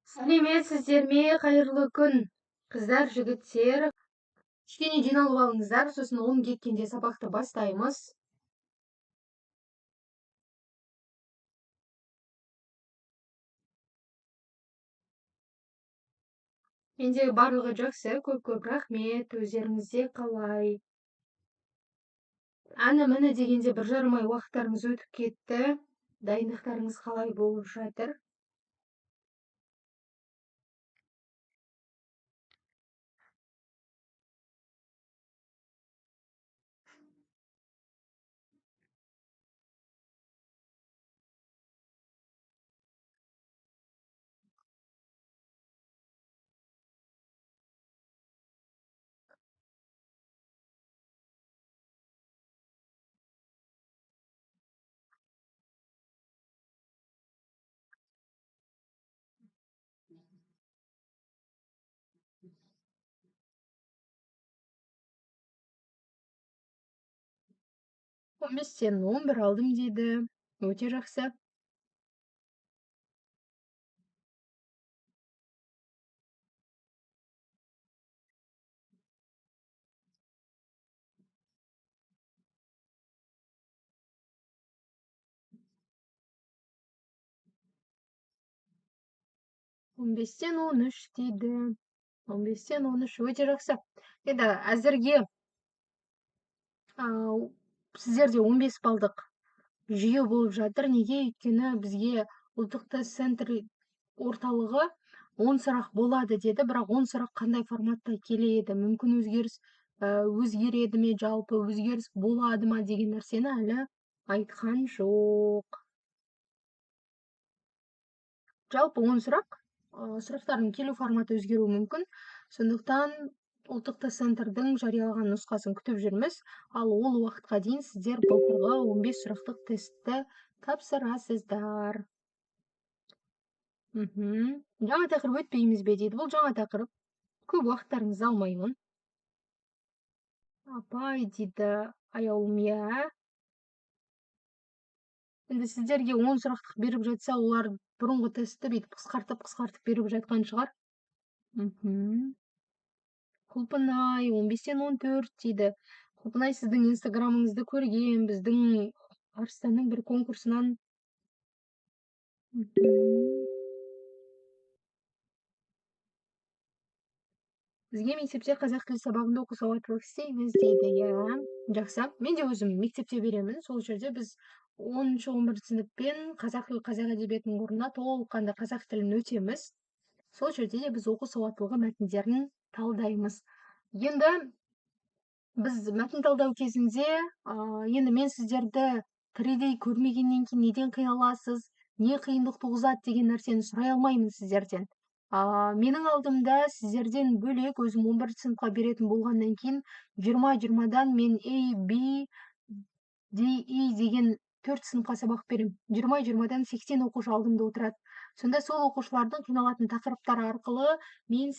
Сәлеметсіздер ме, қайырлы күн. Қыздар, жігіттер, кішкене жиналып алыңыздар, сосын 10 кеткенде сабақты бастаймыз. Менде барлығы жақсы, көп рахмет, өздеріңізде қалай. Міне дегенде 1,5 ай уақыттарыңыз өтіп кетті. Дайындықтарыңыз қалай болып жатыр? Он бестен 11 алдым дейді. Өте жақсы. Он бестен 13 дейді. 15-тен 13 өте жақсы. Енді әзірге сіздерде 15 балдық жүйе болып жатыр. Неге? Өйткені бізге ұлттық тест центр орталығы 10 сұрақ болады деді, бірақ 10 сұрақ қандай форматта келеді? Мүмкін өзгереді ме, жалпы өзгеріс болады ма деген нәрсені әлі айтқан жоқ. Жалпы 10 сұрақ, сұрақтардың келу форматы өзгеруі мүмкін. Сондықтан ұлттық тест центрдің жариялаған нұсқасын күтіп жүрміз. Ал ол уақытқа дейін сіздер былтырғы 15 сұрақтық тестті тапсырасыздар. Жаңа тақырып өтпейміз бе дейді. Бұл жаңа тақырып. Көп уақыттарыңызды алмаймын. Апай дейді, аяулым, иә. Енді сіздерге 10 сұрақтық беріп жатса, олар бұрынғы тестті бүйтіп қысқартып беріп жатқан шығар. Құлпынай 15-тен 14 дейді. Құлпынай, сіздің инстаграмыңызды көрген, біздің Арыстанның бір конкурсынан. Бізге мектепте қазақ тілі сабағында оқу сауаттылық істейміз дейді. Иә, жақсы. Мен де өзім мектепте беремін. Сол жерде біз 10-11 сыныппен қазақ тілі, қазақ әдебиетінің орнына толыққанды қазақ тілін өтеміз. Сол жерде де біз оқу сауаттылығы мәтіндерін талдаймыз. Енді біз мәтін талдау кезінде, енді мен сіздерді тірідей көрмегеннен кейін неден қиналасыз, не қиындық туғызады деген нәрсені сұрай алмаймын сіздерден. Менің алдымда сіздерден бөлек өзім 11 сыныпқа беретін болғаннан кейін 20-20-дан мен A, B, D, E деген 4 сыныпқа сабақ берем. 20-20-дан 80 оқушы алдымда отырады. Сонда сол оқушылардың қиналатын тақырыптары арқылы мен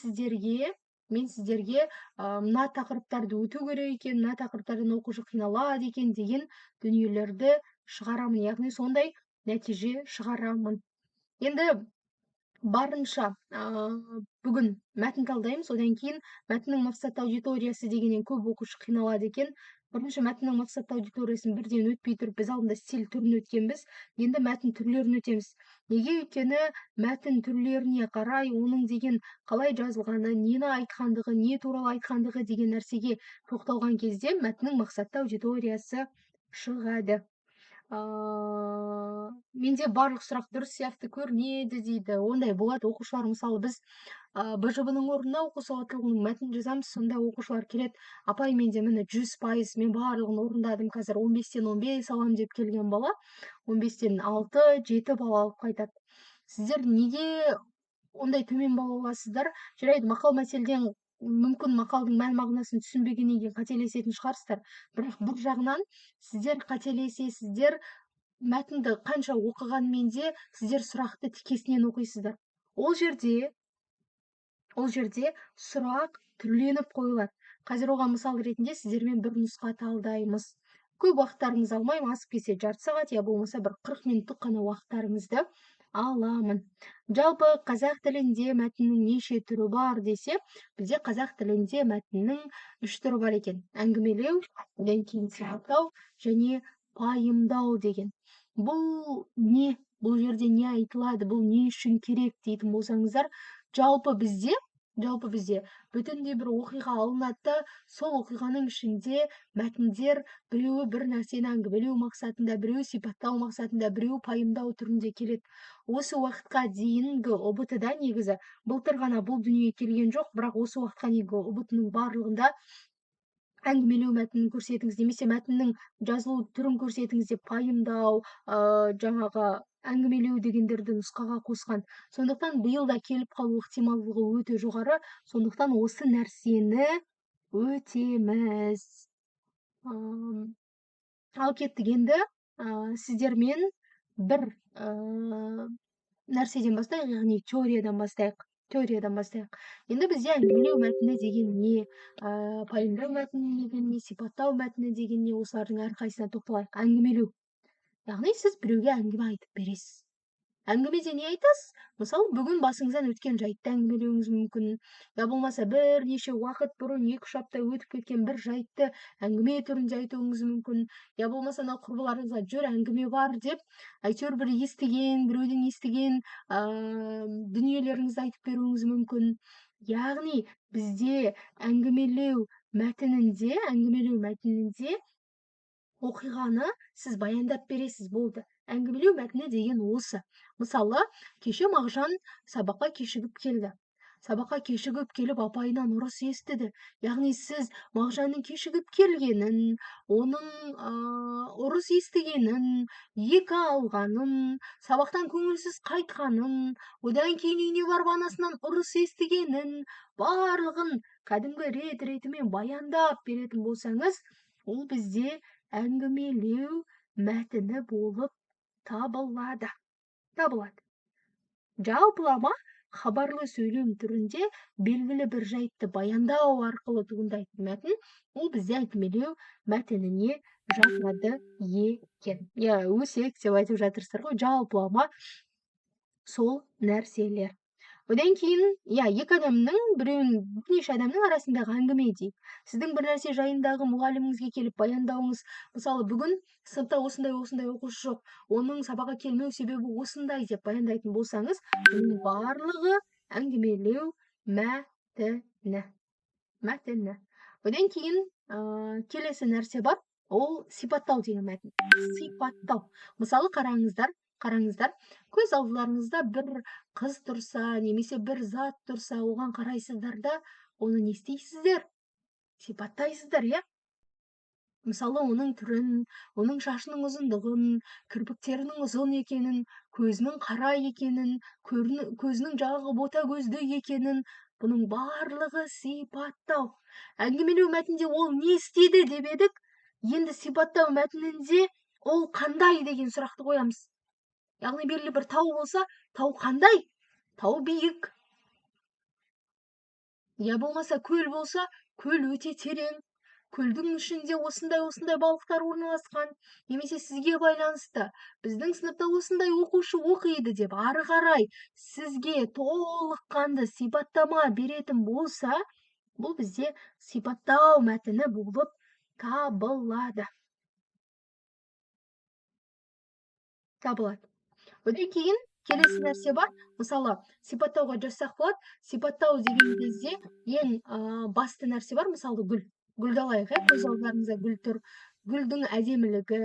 сіздерге мына тақырыптарды өту керек екен, мына тақырыптардан оқушы қиналады екен деген дүниелерді шығарамын, яғни сондай нәтиже шығарамын. Енді барынша бүгін мәтін талдаймыз, одан кейін мәтіннің мақсатты аудиториясы дегеннен көп оқушы қиналады екен. Бірінші мәтіннің мақсатты аудиториясын бірден өтпей тұрып, біз алдында стиль түрін өткенбіз, енді мәтін түрлерін өтеміз. Неге? Өйткені мәтін түрлеріне қарай оның деген қалай жазылғаны, нені айтқандығы, не туралы айтқандығы деген нәрсеге тоқталған кезде мәтіннің мақсатты аудиториясы шығады. Менде барлық сұрақ дұрыс сияқты көрінеді дейді. Ондай болады. Оқушылар, мысалы, біз БЖБ-ның орнына оқу сауаттылығының мәтін жазамыз, сонда оқушылар келеді. Апай, менде міне 100%, мен барлығын орындадым, қазір 15-тен 15 алам деп келген бала 15-тен 6-7 бала алып қайтады. Сіздер неге ондай төмен бала аласыздар? Жарайды, мақал мәтелден мүмкін мақалдың мән мағынасын түсінбегеннен кейін қателесетін шығарсыздар. Бірақ бір жағынан сіздер қателесесіздер, мәтінді қанша оқығанмен де сіздер сұрақты тікесінен оқисыздар. Ол жерде сұрақ түрленіп қойылады. Қазір оған мысал ретінде сіздермен бір нұсқа талдаймыз. Көп уақыттарыңызды алмаймын, асып келсе жарты сағат, я болмаса бір 40 минуттық қана уақыттарыңызды аламын. Жалпы қазақ тілінде мәтіннің неше түрі бар десе, бізде қазақ тілінде мәтіннің 3 түрі бар екен. Әңгімелеу, одан кейін сипаттау және пайымдау деген. Бұл не? Бұл жерде не айтылады? Бұл не үшін керек дейтін болсаңыздар, жалпы бізде бүтіндей бір оқиға алынады да, сол оқиғаның ішінде мәтіндер біреуі бір нәрсені әңгімелеу мақсатында, біреуі сипаттау мақсатында, біреуі пайымдау түрінде келеді. Осы уақытқа дейінгі ұбт-да негізі былтыр ғана бұл дүние келген жоқ, бірақ осы уақытқа дейінгі ұбт-ның барлығында әңгімелеу мәтінін көрсетіңіз, немесе мәтіннің жазылу түрін көрсетіңіз деп пайымдау, жаңағы әңгімелеу дегендерді нұсқаға қосқан. Сондықтан биыл да келіп қалу ықтималдығы өте жоғары. Сондықтан осы нәрсені өтеміз. Ал кеттік енді сіздермен бір нәрседен бастайық, яғни теориядан бастайық. Енді бізде әңгімелеу мәтіні деген не, пайымдау мәтіні деген не, сипаттау мәтіні деген не, осылардың әрқайсысына тоқталайық. Әңгімелеу, яғни сіз біреуге әңгіме айтып бересіз. Әңгімеде не айтасыз? Мысалы, бүгін басыңыздан өткен жайтты әңгімелеуіңіз мүмкін. Я болмаса бірнеше уақыт бұрын 2-3 апта өтіп кеткен бір жайтты әңгіме түрінде айтуыңыз мүмкін. Я болмаса мына құрбыларыңызға жүр әңгіме бар деп, әйтеуір бір біреуден естіген дүниелеріңізді айтып беруіңіз мүмкін. Яғни бізде әңгімелеу мәтінінде оқиғаны сіз баяндап бересіз, болды. Әңгімелеу мәтіні деген осы. Мысалы, кеше Мағжан сабаққа кешігіп келді. Сабаққа кешігіп келіп апайынан ұрыс естіді. Яғни сіз Мағжанның кешігіп келгенін, оның ұрыс естігенін, екі алғанын, сабақтан көңілсіз қайтқанын, одан кейін үйіне барып анасынан ұрыс естігенін, барлығын кәдімгі ретімен баяндап беретін болсаңыз, ол бізде әңгімелеу мәтіні болып табылады. Жалпылама хабарлы сөйлем түрінде белгілі бір жайтты баяндау арқылы туындайтын мәтін, ол бізде әңгімелеу мәтініне жатады екен. Өсек деп айтып жатырсыздар ғой, жалпылама сол нәрселер. Одан кейін, бірнеше адамның арасындағы әңгіме дейік. Сіздің бір нәрсе жайындағы мұғаліміңізге келіп баяндауыңыз, мысалы, бүгін сыныпта осындай оқушы жоқ, оның сабаққа келмеу себебі осындай деп баяндайтын болсаңыз, бұның барлығы әңгімелеу мәтіні. Одан кейін келесі нәрсе бар, ол сипаттау деген мәтін. Сипаттау. Мысалы, қараңыздар, көз алдыларыңызда бір қыз тұрса, немесе бір зат тұрса, оған қарайсыздар да, оны не істейсіздер? Сипаттайсыздар, иә? Мысалы, оның түрін, оның шашының ұзындығын, кірпіктерінің ұзын екенін, көзінің қара екенін, көзінің жағы бота көзді екенін, бұның барлығы сипаттау. Әңгімелеу мәтінде ол не істеді деп едік, енді сипаттау мәтінінде ол қандай деген сұрақты қоямыз. Яғни белгілі бір тау болса, тау қандай? Тау биік. Я болмаса көл болса, көл өте терең. Көлдің ішінде осындай балықтар орналасқан. Немесе сізге байланысты, біздің сыныпта осындай оқушы оқиды деп ары қарай сізге толыққанды сипаттама беретін болса, бұл бізде сипаттау мәтіні болып табылады. Одан кейін келесі нәрсе бар. Мысалы, сипаттауға жазсақ болады. Сипаттау деген кезде ең басты нәрсе бар. Мысалы, гүлді алайық, көз алдарыңызда гүл тұр. Гүлдің әдемілігі,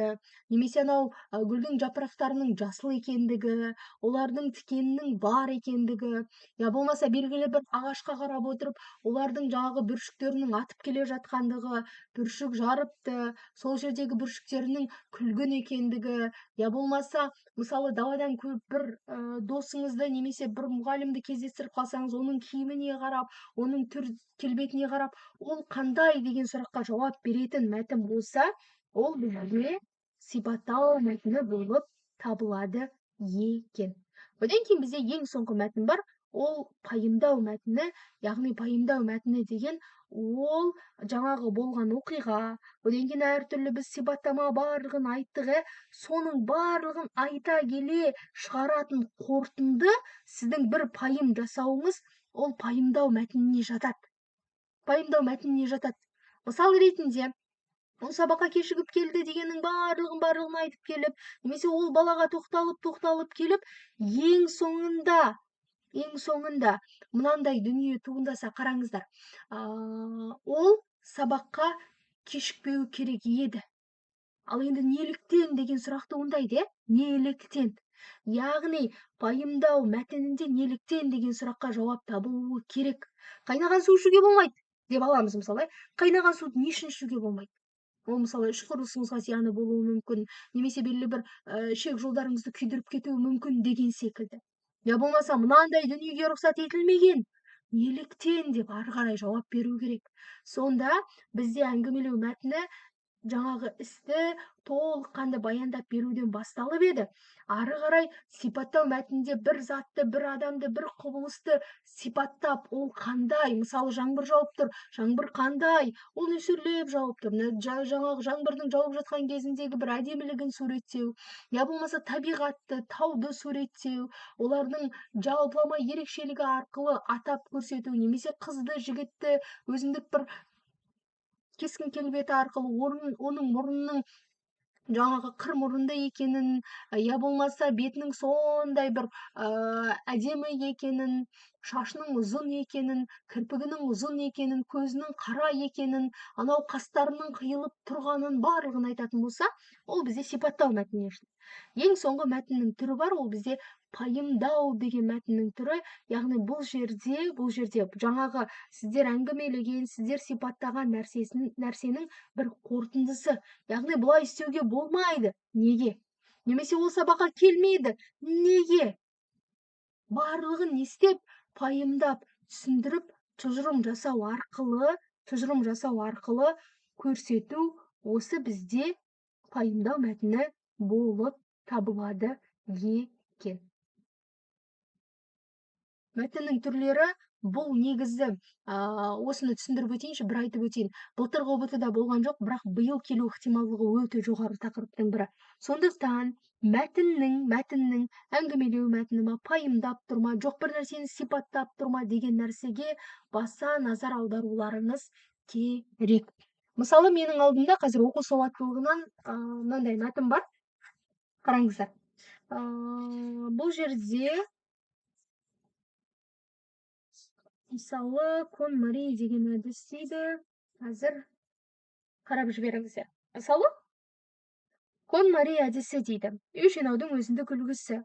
немесе анау гүлдің жапырақтарының жасыл екендігі, олардың тікенінің бар екендігі, я болмаса белгілі бір ағашқа қарап отырып, олардың жаңағы бүршіктерінің атып келе жатқандығы, бүршік жарыпты, сол жердегі бүршіктерінің күлгін екендігі, я болмаса мысалы даладан бір досыңызды немесе бір мұғалімді кездестіріп қалсаңыз, оның киіміне қарап, оның түр келбетіне қарап, ол қандай деген сұраққа жауап беретін мәтін болса, ол бізге сипаттау мәтіні болып табылады екен. Одан кейін бізде ең соңғы мәтін бар, Ол пайымдау мәтіні, яғни пайымдау мәтіні деген ол жаңағы болған оқиға, одан кейін әртүрлі біз сипаттама барлығын айттық, соның барлығын айта келе шығаратын қорытынды сіздің бір пайым жасауыңыз ол пайымдау мәтініне жатады. Пайымдау мәтініне жатады. Мысал ретінде, ол сабаққа кешігіп келді дегеннің барлығын айтып келіп, немесе ол балаға тоқталып келіп, ең соңында мынандай дүние туындаса қараңыздар. Ол сабаққа кешікпеу керек еді. Ал енді неліктен деген сұрақ туындайды, неліктен? Яғни пайымдау мәтінінде неліктен деген сұраққа жауап табылуы керек. Қайнаған су ішуге болмайды деп аламыз мысалы. Қайнаған суды не үшін ішуге болмайды? Ол мысалы іш құрылысыңызға зияны болуы мүмкін, немесе белгілі бір ішек жолдарыңызды күйдіріп кетуі мүмкін деген секілді. Я болмаса мынандай дүниеге рұқсат етілмеген. Неліктен деп ары қарай жауап беру керек. Сонда бізде әңгімелеу мәтіні жаңағы істі толыққанды баяндап беруден басталып еді. Ары қарай сипаттау мәтінінде бір затты, бір адамды, бір құбылысты сипаттап, ол қандай? Мысалы, жаңбыр жауып тұр. Жаңбыр қандай? Ол нөсерлеп жауып тұр. Жаңағы жаңбырдың жауып жатқан кезіндегі бір әдемілігін суреттеу, я болмаса табиғатты, тауды суреттеу, олардың жалпылама ерекшелігі арқылы атап көрсету, немесе қызды, жігітті өзіндік бір кескін келбеті арқылы оның мұрнының жаңағы қыр мұрынды екенін, я болмаса бетінің сондай бір әдемі екенін, шашының ұзын екенін, кірпігінің ұзын екенін, көзінің қара екенін, анау қастарының қиылып тұрғанын барлығын айтатын болса, ол бізде сипаттау мәтініне жатады. Ең соңғы мәтіннің түрі бар, ол бізде пайымдау деген мәтіннің түрі. Яғни бұл жерде жаңағы сіздер әңгімелеген, сіздер сипаттаған нәрсенің бір қорытындысы. Яғни бұлай істеуге болмайды. Неге? Немесе ол сабаққа келмейді. Неге? Барлығын не істеп, пайымдап, түсіндіріп, тұжырым жасау арқылы көрсету осы бізде пайымдау мәтіні болып табылады екен. Мәтіннің түрлері бұл негізі, осыны түсіндіріп өтейінші, бір айтып өтейін. Былтырғы ұбт-да болған жоқ, бірақ биыл келу ықтималдығы өте жоғары тақырыптың бірі. Сондықтан мәтіннің әңгімелеу мәтіні ма, пайымдап тұр ма, жоқ бір нәрсені сипаттап тұр ма деген нәрсеге баса назар аударуларыңыз керек. Мысалы, менің алдымда қазір оқу сауаттылығынан мынандай мәтін бар. Қараңыздар. Бұл жерде мысалы Кон Мари деген әдіс дейді. Қазір қарап жіберіңіздер. Мысалы Кон Мари әдісі дейді. Үй жинаудың өзіндік үлгісі.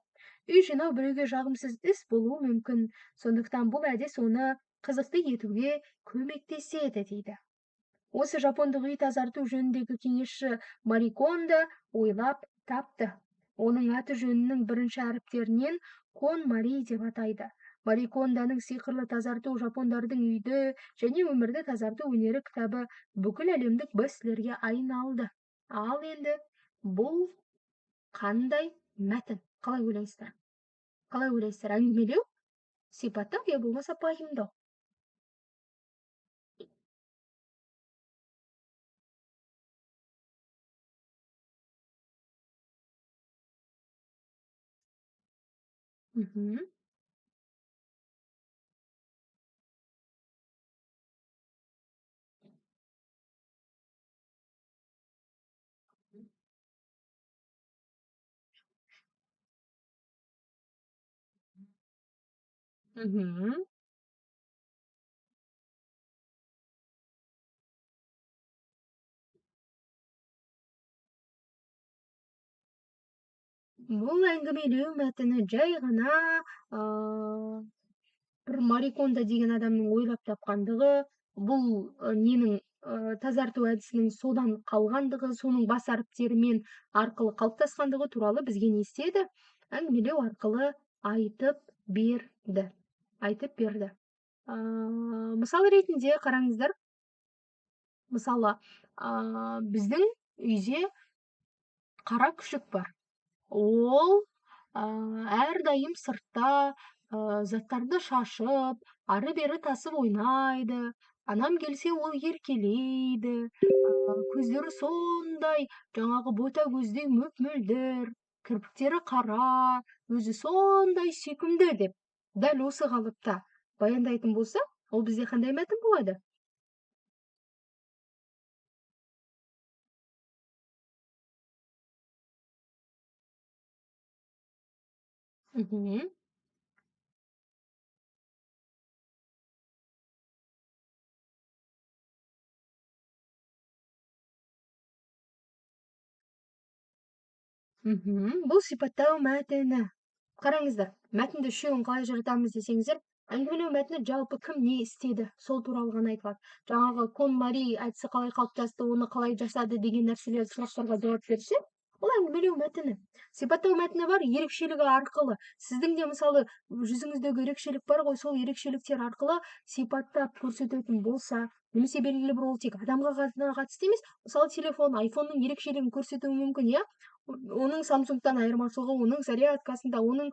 Үй жинау біреуге жағымсыз іс болуы мүмкін. Сондықтан бұл әдіс оны қызықты етуге көмектеседі дейді. Осы жапондық үй тазарту жөніндегі кеңесші Мари Кондо ойлап тапты. Оның аты жөнінің бірінші әріптерінен Кон Мари деп атайды. Мари Кондоның сиқырлы тазарту жапондардың үйді және өмірді тазарту өнері кітабы бүкіл әлемдік бестселлерге айналды. Ал енді бұл қандай мәтін? Қалай ойлайсыздар? Әңгімелеу, сипаттау, я болмаса пайымдау? Бұл әңгімелеу мәтіні жай ғана бір Мари Кондо деген адамның ойлап тапқандығы, бұл ненің тазарту әдісінің содан қалғандығы, соның бас әріптерімен арқылы қалыптасқандығы туралы бізге не істеді? Әңгімелеу арқылы айтып берді. Мысал ретінде қараңыздар. Мысалы, біздің үйде қара күшік бар. Ол әрдайым сыртта заттарды шашып, ары-бері тасып ойнайды. Анам келсе ол еркелейді. Көздері сондай, жаңағы бота көздей мөп-мөлдір, кірпіктері қара, өзі сондай сүйкімді деп, дәл осы қалыпта баяндайтын болса, ол бізде қандай мәтін болады? Мгм. Бұл сипаттау мәтіні. Қараңыздар, мәтінді үшеуін қалай ажыратамыз десеңіздер, әңгімелеу мәтіні жалпы кім не істеді, сол туралы ғана айтылады. Жаңағы Кон Мари әдісі қалай қалыптасты, оны қалай жасады деген нәрселер сұрақтарға жауап берсе, ол әңгімелеу мәтіні. Сипаттау мәтіні бар, ерекшелігі арқылы. Сіздің де мысалы жүзіңіздегі ерекшелік бар ғой, сол ерекшеліктер арқылы сипаттап көрсететін болса, немесе белгілі бір ол тек адамға ғана қатысты емес, мысалы телефон, айфонның ерекшелігін көрсетуі мүмкін, иә? Оның Samsung'тан айырмашылығы, оның зарядкасында, оның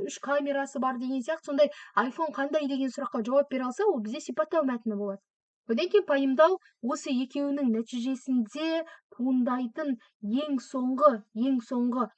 үш камерасы бар деген сияқты, сондай iPhone қандай деген сұраққа жауап бере алса, ол бізде сипаттау мәтіні болады. Одан кейін пайымдау осы екеуінің нәтижесінде туындайтын ең соңғы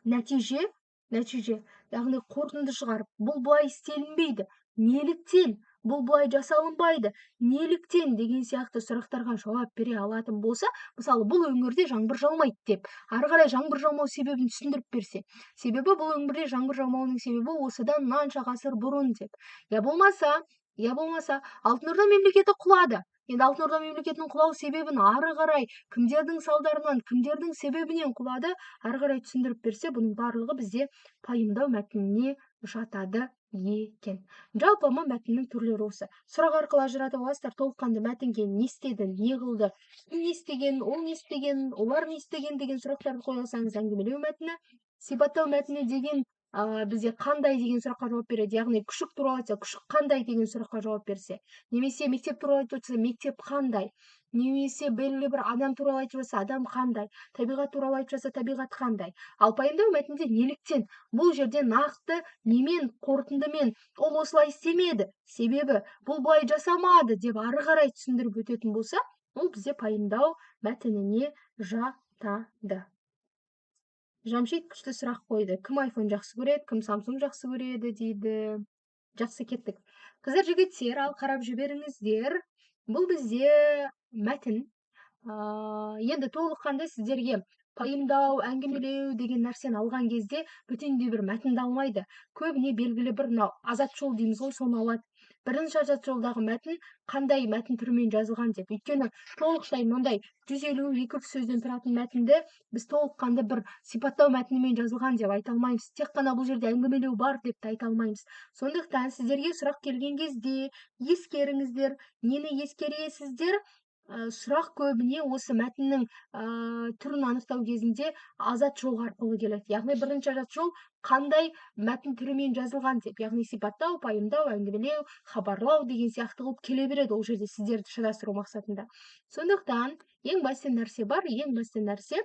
нәтиже нәтиже яғни қорытынды шығарып, бұл былай істелінбейді, неліктен, бұл былай жасалынбайды, неліктен деген сияқты сұрақтарға жауап бере алатын болса, мысалы бұл өңірде жаңбыр жаумайды деп, ары қарай жаңбыр жаумау себебін түсіндіріп берсе, себебі бұл өңірде жаңбыр жаумауының себебі осыдан мынанша ғасыр бұрын деп. Я болмаса Алтын Орда мемлекеті құлады. Енді Алтын Орда мемлекетінің құлау себебін ары қарай кімдердің салдарынан, кімдердің себебінен құлады, ары қарай түсіндіріп берсе, бұның барлығы бізде пайымдау мәтініне жатады екен. Жалпыма мәтіннің түрлері осы. Сұрақ арқылы ажыратып аласыздар, толыққанды мәтінге не істеді, не қылды, не істеген, ол не істеген, олар не істеген деген сұрақтарды қоя алсаңыз әңгімелеу мәтіні. Сипаттау мәтіні деген бізде қандай деген сұраққа жауап береді, яғни күшік туралы айтса, күшік қандай деген сұраққа жауап берсе, немесе мектеп туралы айтып жатса, мектеп қандай, немесе белгілі бір адам туралы айтып жатса, адам қандай, табиғат туралы айтып жатса, табиғат қандай. Ал пайымдау мәтінде неліктен, бұл жерде нақты немен, қорытындымен, ол осылай істемеді, себебі бұл былай жасамады деп ары қарай түсіндіріп өтетін болса, ол бізде пайымдау мәтініне жатады. Жамшит күшті сұрақ қойды. Кім iPhone жақсы көреді, кім Samsung жақсы көреді дейді. Жақсы, кеттік. Қыздар, жігіттер, ал қарап жіберіңіздер. Бұл бізде мәтін. Енді толыққанды сіздерге пайымдау, әңгімелеу деген нәрсені алған кезде бүтіндей бір мәтінді алмайды. Көбіне белгілі бір мынау азат жол дейміз ғой, соны алады. Бірінші азат жолдағы мәтін қандай мәтін түрімен жазылған деп. Өйткені толықтай мынандай 150-200 сөзден тұратын мәтінді біз толыққанды бір сипаттау мәтінімен жазылған деп айта алмаймыз. Тек қана бұл жерде әңгімелеу бар деп те айта алмаймыз. Сондықтан сіздерге сұрақ келген кезде ескеріңіздер, нені ескересіздер? Сұрақ көбіне осы мәтіннің түрін анықтау кезінде азат жол арқылы келеді. Яғни бірінші азат жол қандай мәтін түрімен жазылған деп, яғни сипаттау, пайымдау, әңгімелеу, хабарлау деген сияқты қылып келе береді ол жерде сіздерді шатастыру мақсатында. Сондықтан ең басты нәрсе бар, ең басты нәрсе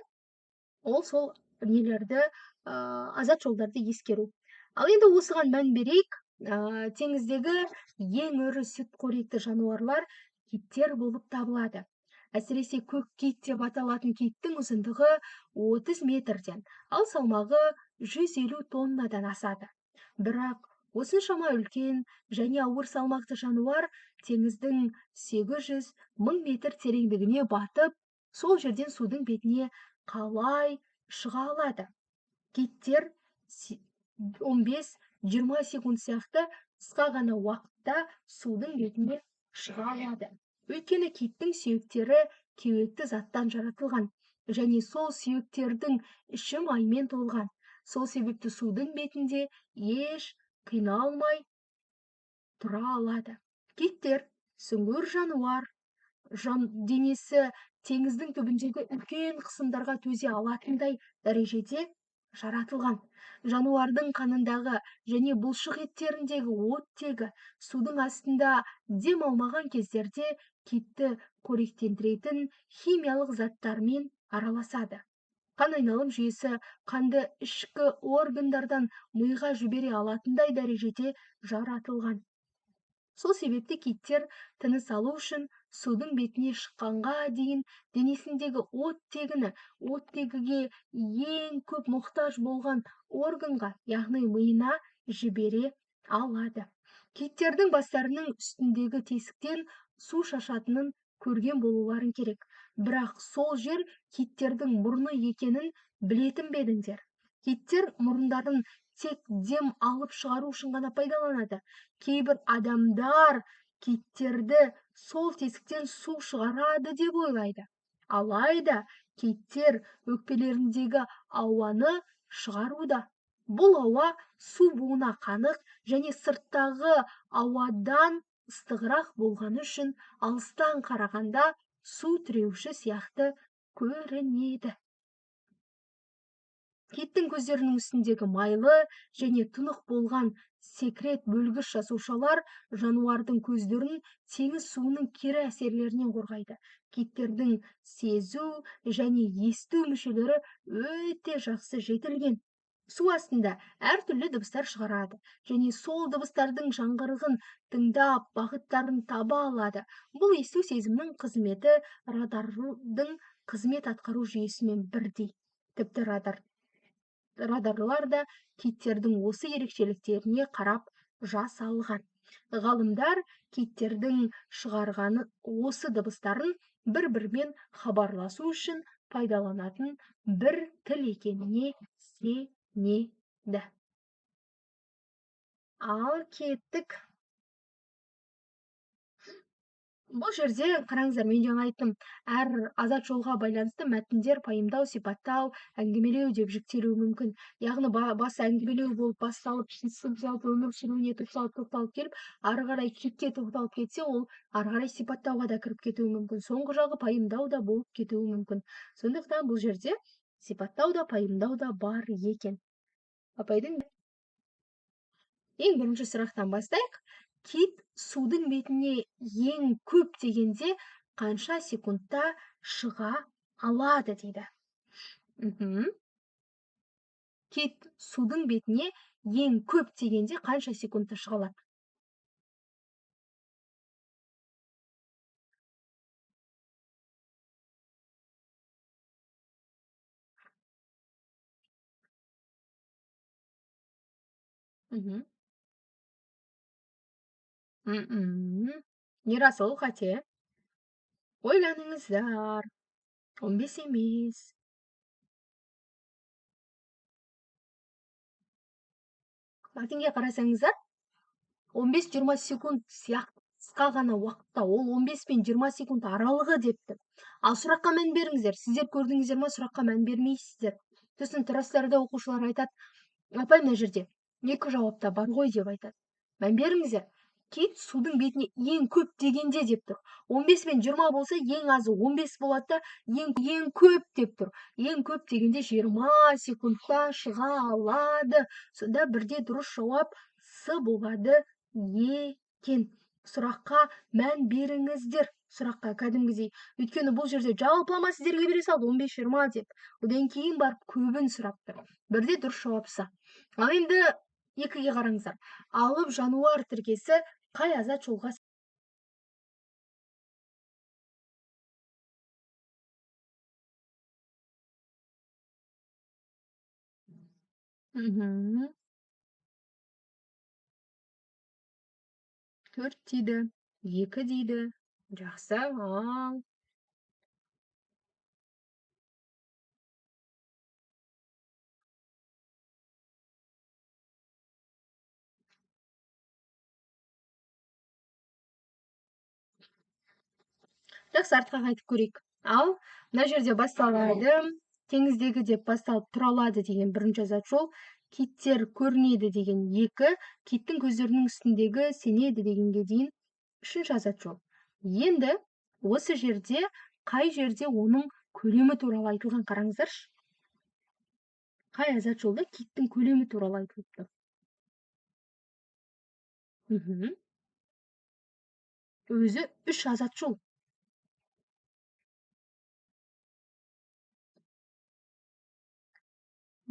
ол сол нелерді, азат жолдарды ескеру. Ал енді осыған мән берейік. Теңіздегі ең ірі сүтқоректі жануарлар киттер болып табылады. Әсіресе көк кит деп аталатын киттің ұзындығы 30 метрден, ал салмағы 150 тоннадан асады. Бірақ осыншама үлкен және ауыр салмақты жануар теңіздің 800-1000 метр тереңдігіне батып, сол жерден судың бетіне қалай шыға алады? Киттер 15-20 секунд сияқты қысқа ғана уақытта судың бетіне шыға алады. Өйткені киттің сүйектері кеуекті заттан жаратылған және сол сүйектердің іші маймен толған. Сол себепті судың бетінде еш қиналмай тұра алады. Киттер сүңгуір жануар, денесі теңіздің түбіндегі үлкен қысымдарға төзе алатындай дәрежеде жаратылған. Жануардың қанындағы және бұлшық еттеріндегі оттегі судың астында дем алмаған кездерде китті қоректендіретін химиялық заттармен араласады. қан айналым жүйесі қанды ішкі органдардан миға жібере алатындай дәрежеде жаратылған. Сол себепті киттер тыныс алу үшін судың бетіне шыққанға дейін денесіндегі оттегіге ең көп мұқтаж болған органға, яғни миына жібере алады. Киттердің бастарының үстіндегі тесіктен су шашатынын көрген болуларың керек. Бірақ сол жер киттердің мұрны екенін білетін бе едіңдер? Киттер мұрындарын тек дем алып шығару үшін ғана пайдаланады. Кейбір адамдар киттерді сол тесіктен су шығарады деп ойлайды. Алайда киттер өкпелеріндегі ауаны шығаруда. Бұл ауа су буына қанық және сырттағы ауадан ыстығырақ болғаны үшін алыстан қарағанда су тіреуші сияқты көрінеді. Киттің көздерінің үстіндегі майлы және тұнық болған секрет бөлгіш жасушалар жануардың көздерін теңіз суының кері әсерлерінен қорғайды. Киттердің сезу және есту мүшелері өте жақсы жетілген. Су астында әртүрлі дыбыстар шығарады және сол дыбыстардың жаңғырығын тыңдап, бағыттарын таба алады. Бұл есту сезімнің қызметі радардың қызмет атқару жүйесімен бірдей. Тіпті радарлар да киттердің осы ерекшеліктеріне қарап жасалған. Ғалымдар киттердің шығарғаны осы дыбыстарын бір-бірімен хабарласу үшін пайдаланатын бір тіл екеніне сенеді. Ал кеттік. Бұл жерде қараңыздар, мен жаңа айттым, әр азат жолға байланысты мәтіндер пайымдау, сипаттау, әңгімелеу деп жіктелуі мүмкін. Яғни басы әңгімелеу болып басталып, өмір сүруіне тоқталып келіп, ары қарай китке тоқталып кетсе, ол ары қарай сипаттауға да кіріп кетуі мүмкін. Соңғы жағы пайымдау да болып кетуі мүмкін. Сондықтан бұл жерде сипаттау да, пайымдау да бар екен. Апайдың ең бірінші сұрақтан бастайық. Кит судың бетіне ең көп дегенде қанша секундта шыға алады дейді. Кит судың бетіне ең көп дегенде қанша секундта шыға алады? Не рас, ол қате. Ойланыңыздар. 15 емес. Мәтінге қарасаңыздар, 15-20 секунд сияқты қысқа ғана уақытта, ол 15 пен 20 секунд аралығы депті. Ал сұраққа мән беріңіздер. Сіздер көрдіңіздер ме, сұраққа мән бермейсіздер. Сосын трассаларда оқушылар айтады, апай, мына жерде екі жауапта бар ғой деп айтады. Мән беріңіздер. Кит судың бетіне ең көп дегенде деп тұр. 15 пен 20 болса, ең азы 15 болады да, ең көп деп тұр. Ең көп дегенде 20 секундта шыға алады. Сонда бірде дұрыс жауап С болады екен. Сұраққа мән беріңіздер. Сұраққа кәдімгідей. Өйткені бұл жерде жалпылама сіздерге бере салды 15-20 деп. Одан кейін барып көбін сұрап тұр. Бірде дұрыс жауап С. Ал енді екіге қараңыздар. Алып жануар тіркесі қай азат жолға? Төрт дейді, 2 дейді. Жақсы, ал. Жақсы, артқа қайтып көрейік. Ал, мына жерде басталады, теңіздегі деп басталып тұралады деген бірінші азат жол, киттер көрінеді деген 2, киттің көздерінің үстіндегі сенеді дегенге дейін үшінші азат жол. Енді осы жерде қай жерде оның көлемі туралы айтылған қараңыздаршы. Қай азат жолда киттің көлемі туралы айтылыпты? Өзі 3 азат жол.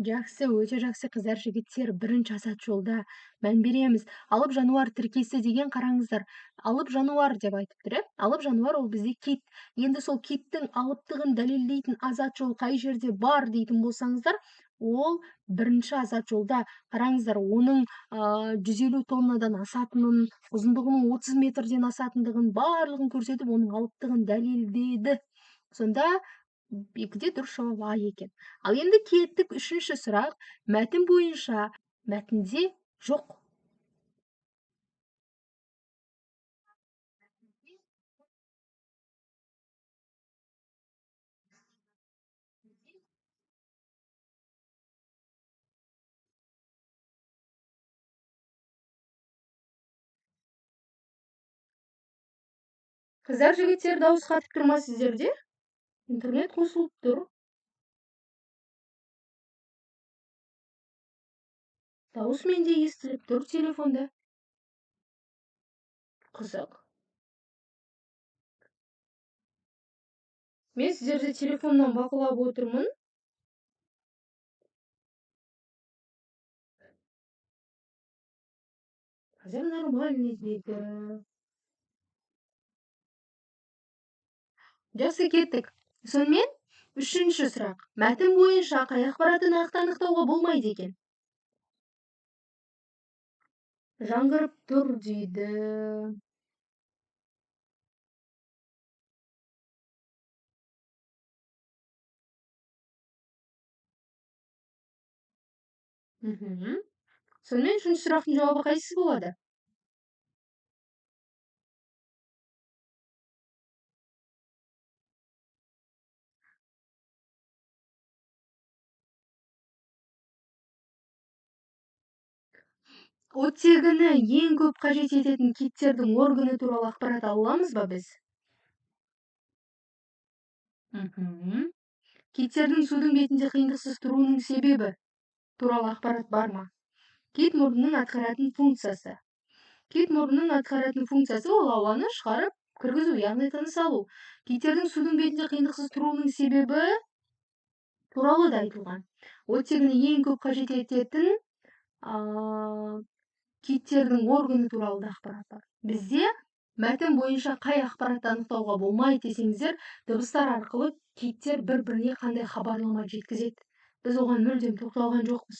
Жақсы, өте жақсы қыздар, жігіттер. Бірінші асат жолда мән береміз. Алып жануар тіркесі деген қараңыздар. Алып жануар деп айтып тұр, алып жануар ол бізде кит. Енді сол киттің алыптығын дәлелдейтін азат жол қай жерде бар дейтін болсаңыздар, ол бірінші азат жолда. Қараңыздар, оның 150 тоннадан асатынын, ұзындығының 30 метрден асатындығын барлығын көрсетіп, оның алыптығын дәлелдеді. Сонда екіде дұрыс жауап А екен. Ал енді кеттік үшінші сұрақ. Мәтін бойынша мәтінде жоқ. Қыздар, жігіттер, дауыс қатып тұр ма сіздерде? Интернет қосылып тұр. Дауыс менде естіліп тұр телефонда. Қызық. Мен сіздерді телефоннан бақылап отырмын. Қазір нормальный дейді. Жақсы, кеттік. Сонымен үшінші сұрақ. Мәтін бойынша қай ақпаратты нақты анықтауға болмайды екен? Жаңғырып тұр дейді. Сонымен үшінші сұрақтың жауабы қайсысы болады? Оттегіні ең көп қажет ететін киттердің органы туралы ақпарат ала аламыз ба біз? Киттердің судың бетінде қиындықсыз тұруының себебі туралы ақпарат бар ма? Кит мұрнының атқаратын функциясы. Кит мұрнының атқаратын функциясы ол ауаны шығарып кіргізу, яғни тыныс алу. Киттердің судың бетінде қиындықсыз тұруының себебі туралы да айтылған. Оттегіні ең көп қажет ететін киттердің органы туралы да ақпарат бар. Бізде мәтін бойынша қай ақпаратты анықтауға болмайды десеңіздер, дыбыстар арқылы киттер бір-біріне қандай хабарлама жеткізеді. Біз оған мүлдем тоқталған жоқпыз.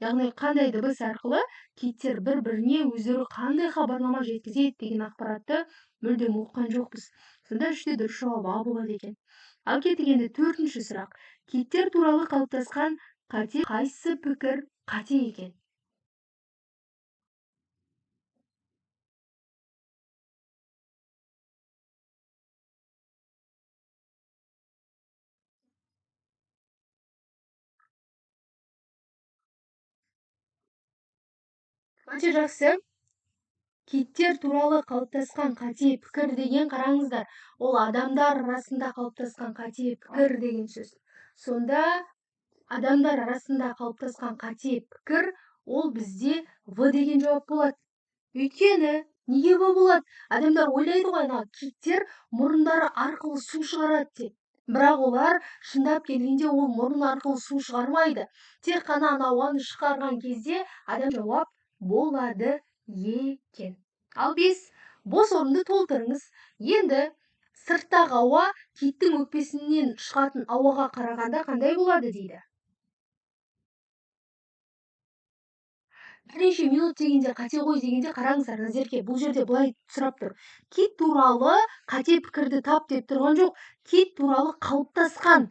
Яғни қандай дыбыс арқылы киттер бір-біріне өздері қандай хабарлама жеткізеді деген ақпаратты мүлдем оқыған жоқпыз. Сонда үште дұрыс жауап А болады екен. Ал кеттік енді төртінші сұрақ. Киттер туралы қалыптасқан қате қайсы пікір қате екен? Өте жақсы. Киттер туралы қалыптасқан қате пікір деген қараңыздар. Ол адамдар арасында қалыптасқан қате пікір деген сөз. Сонда адамдар арасында қалыптасқан қате пікір ол бізде В деген жауап болады. Өйткені неге В болады? Адамдар ойлайды ғой, ана киттер мұрындары арқылы су шығарады деп. Бірақ олар шындап келгенде ол мұрын арқылы су шығармайды. Тек қана ана ауаны шығарған кезде адам жауап болады екен. Ал 5 бос орынды толтырыңыз. Енді сырттағы ауа киттің өкпесінен шығатын ауаға қарағанда қандай болады дейді. Бірнеше минут дегенде қате ғой дегенде қараңыздар, Назерке, бұл жерде былай сұрап тұр. Кит туралы қате пікірді тап деп тұрған жоқ. Кит туралы қалыптасқан